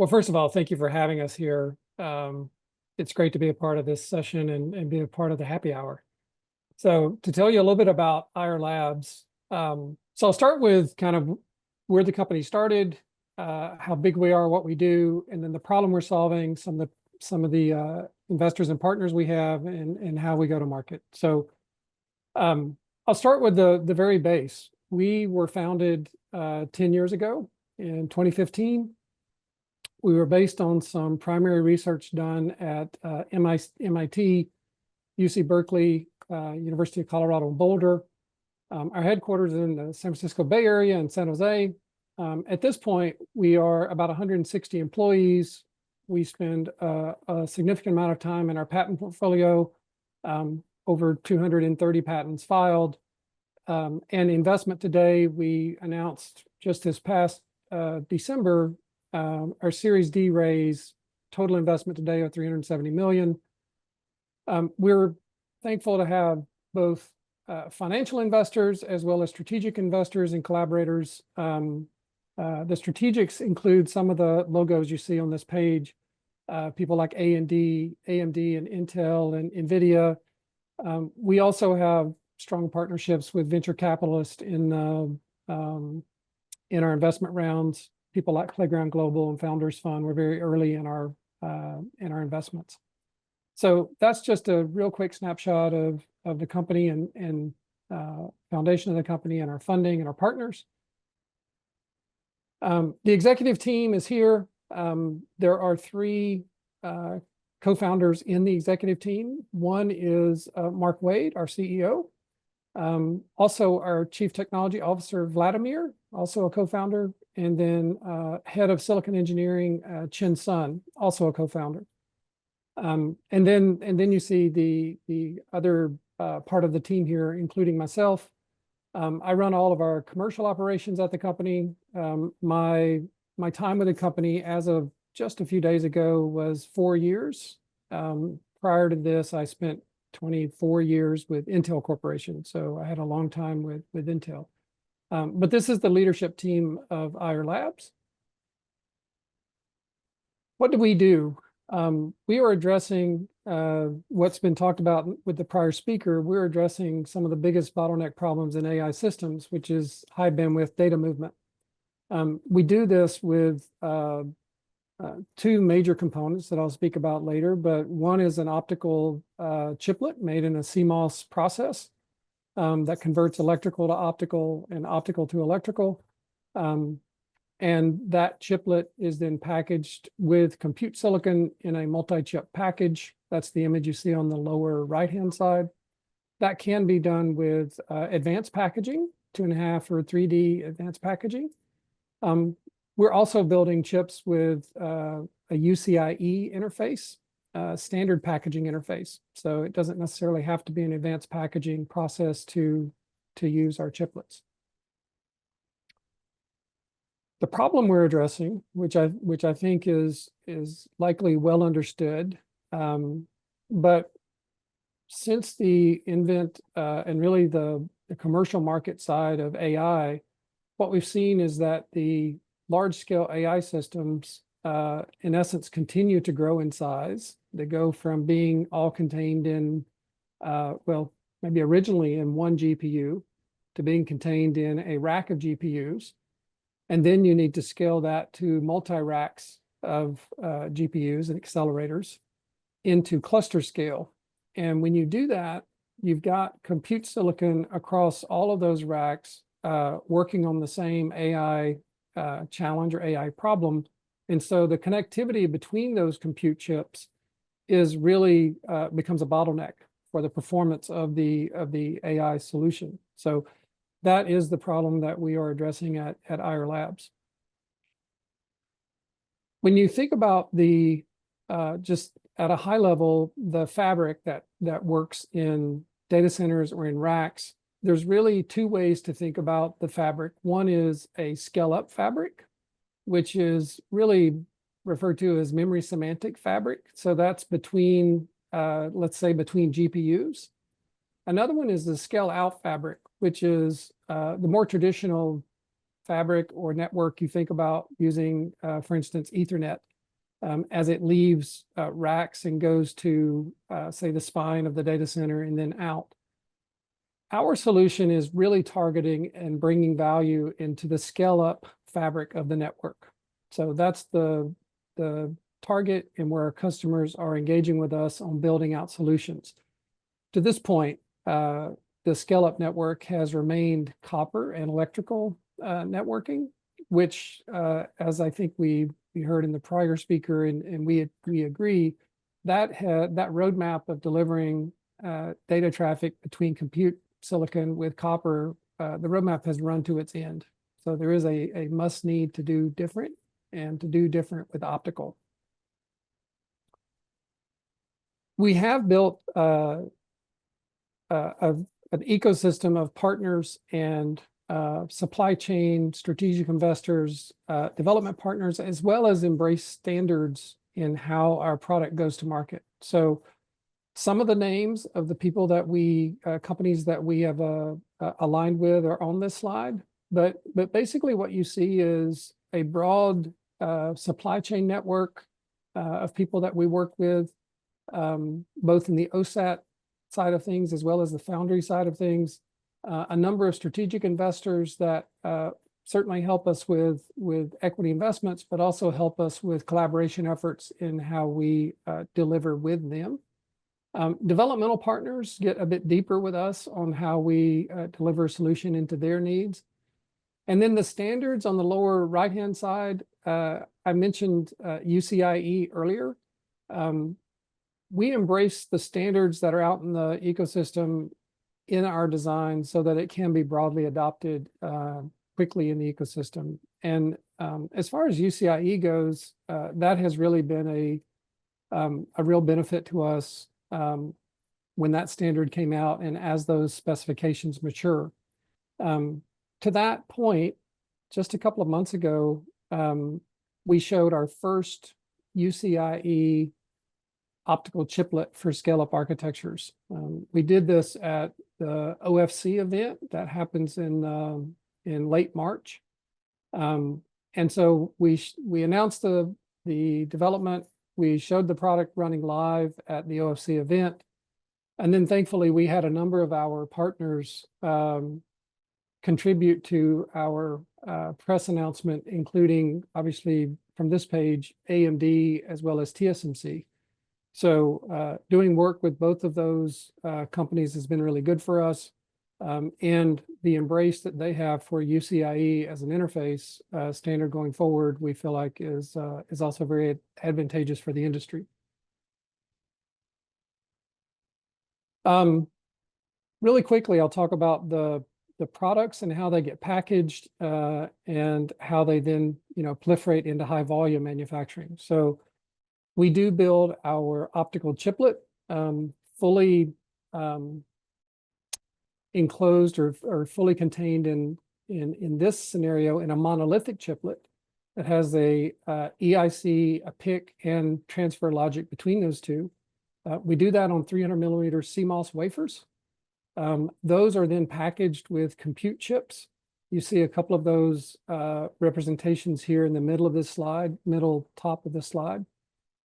Well, first of all, thank you for having us here. It's great to be a part of this session and be a part of the happy hour. So to tell you a little bit about Ayar Labs, so I'll start with kind of where the company started, how big we are, what we do, and then the problem we're solving, some of the investors and partners we have, and how we go to market. So I'll start with the very base. We were founded 10 years ago in 2015. We were based on some primary research done at MIT UC Berkeley, University of Colorado in Boulder. Our headquarters is in the San Francisco Bay Area and San Jose. At this point, we are about 160 employees. We spend a significant amount of time in our patent portfolio, over 230 patents filed. And investment today, we announced just this past December, our Series D raise, total investment today of $370 million. We're thankful to have both financial investors as well as strategic investors and collaborators. The strategics include some of the logos you see on this page, people like AMD and Intel and NVIDIA. We also have strong partnerships with venture capitalists in our investment rounds, people like Playground Global and Founders Fund. We're very early in our investments. So that's just a real quick snapshot of the company and foundation of the company and our funding and our partners. The executive team is here. There are three co-founders in the executive team. One is Mark Wade, our CEO. Also our Chief Technology Officer, Vladimir, also a co-founder. And then Head of Silicon Engineering, Chin Sun, also a co-founder. And then you see the other part of the team here, including myself. I run all of our commercial operations at the company. My time with the company as of just a few days ago was 4 years. Prior to this, I spent 24 years with Intel Corporation. So I had a long time with Intel. But this is the leadership team of Ayar Labs. What do? We are addressing what's been talked about with the prior speaker. We're addressing some of the biggest bottleneck problems in AI systems, which is high bandwidth data movement. We do this with two major components that I'll speak about later, but one is an optical chiplet made in a CMOS process that converts electrical to optical and optical to electrical. And that chiplet is then packaged with compute silicon in a multi-chip package. That's the image you see on the lower right-hand side. That can be done with advanced packaging, 2.5 or 3D advanced packaging. We're also building chips with a UCIe interface, standard packaging interface. So it doesn't necessarily have to be an advanced packaging process to use our chiplets. The problem we're addressing, which I think is likely well understood, but since the invent and really the commercial market side of AI, what we've seen is that the large-scale AI systems, in essence, continue to grow in size. They go from being all contained in, well, maybe originally in one GPU to being contained in a rack of GPUs. And then you need to scale that to multi-racks of GPUs and accelerators into cluster scale. And when you do that, you've got compute silicon across all of those racks working on the same AI challenge or AI problem. And so the connectivity between those compute chips is really becomes a bottleneck for the performance of the AI solution. So that is the problem that we are addressing at Ayar Labs. When you think about the, just at a high level, the fabric that works in data centers or in racks, there's really two ways to think about the fabric. One is a scale-up fabric, which is really referred to as memory semantic fabric. So that's between, let's say, between GPUs. Another one is the scale-out fabric, which is the more traditional fabric or network you think about using, for instance, Ethernet. as it leaves racks and goes to, say, the spine of the data center and then out. Our solution is really targeting and bringing value into the scale-up fabric of the network. So that's the target and where our customers are engaging with us on building out solutions. To this point, the scale-up network has remained copper and electrical networking, which, as I think we heard in the prior speaker, and we agree, that roadmap of delivering data traffic between compute silicon with copper, the roadmap has run to its end. So there is a must need to do different, and to do different with optical. We have built an ecosystem of partners and supply chain, strategic investors, development partners, as well as embrace standards in how our product goes to market. So some of the names of the people that companies that we have aligned with are on this slide, but basically what you see is a broad supply chain network of people that we work with, both in the OSAT side of things as well as the foundry side of things. A number of strategic investors that certainly help us with equity investments, but also help us with collaboration efforts in how we deliver with them. Developmental partners get a bit deeper with us on how we deliver a solution into their needs. And then the standards on the lower right-hand side, I mentioned UCIe earlier. We embrace the standards that are out in the ecosystem in our design so that it can be broadly adopted quickly in the ecosystem. And as far as UCIe goes, that has really been a real benefit to us when that standard came out and as those specifications mature. To that point, just a couple of months ago, we showed our first UCIe optical chiplet for scale-up architectures. We did this at the OFC event that happens in late March. And so we announced the development. We showed the product running live at the OFC event. And then thankfully, we had a number of our partners contribute to our press announcement, including, obviously, from this page, AMD as well as TSMC. So doing work with both of those companies has been really good for us. And the embrace that they have for UCIe as an interface standard going forward, we feel like is also very advantageous for the industry. Really quickly, I'll talk about the products and how they get packaged and how they then proliferate into high volume manufacturing. So we do build our optical chiplet fully enclosed or fully contained in this scenario in a monolithic chiplet that has a EIC, a PIC, and transfer logic between those two. We do that on 300 millimeter CMOS wafers. Those are then packaged with compute chips. You see a couple of those representations here in the middle of this slide, middle top of the slide.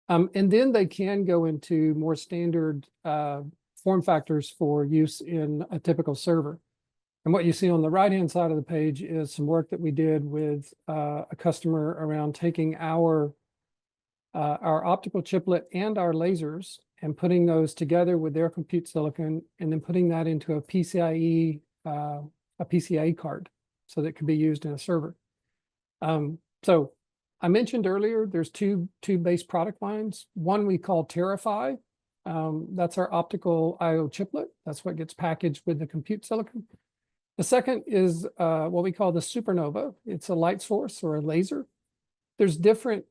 And then they can go into more standard form factors for use in a typical server. And what you see on the right-hand side of the page is some work that we did with a customer around taking our optical chiplet and our lasers and putting those together with their compute silicon, and then putting that into a PCIe card so that it can be used in a server. So I mentioned earlier, there's two base product lines. One we call Terrify. That's our optical I/O chiplet. That's what gets packaged with the compute silicon. The second is what we call the Supernova. It's a light source or a laser. There's different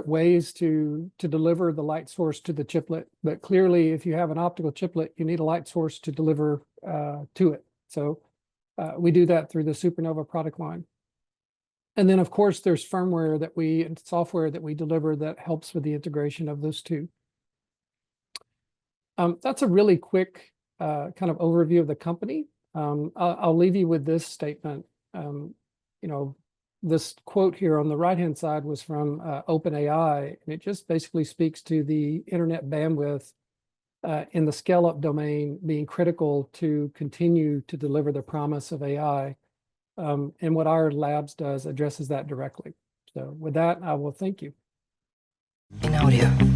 ways to deliver the light source to the chiplet, but clearly if you have an optical chiplet, you need a light source to deliver to it. So we do that through the Supernova product line. And then of course there's firmware and software that we deliver that helps with the integration of those two. That's a really quick kind of overview of the company. I'll leave you with this statement. this quote here on the right-hand side was from OpenAI, and it just basically speaks to the internet bandwidth in the scale-up domain being critical to continue to deliver the promise of AI. And what Ayar Labs does addresses that directly. So with that, I will thank you. In audio.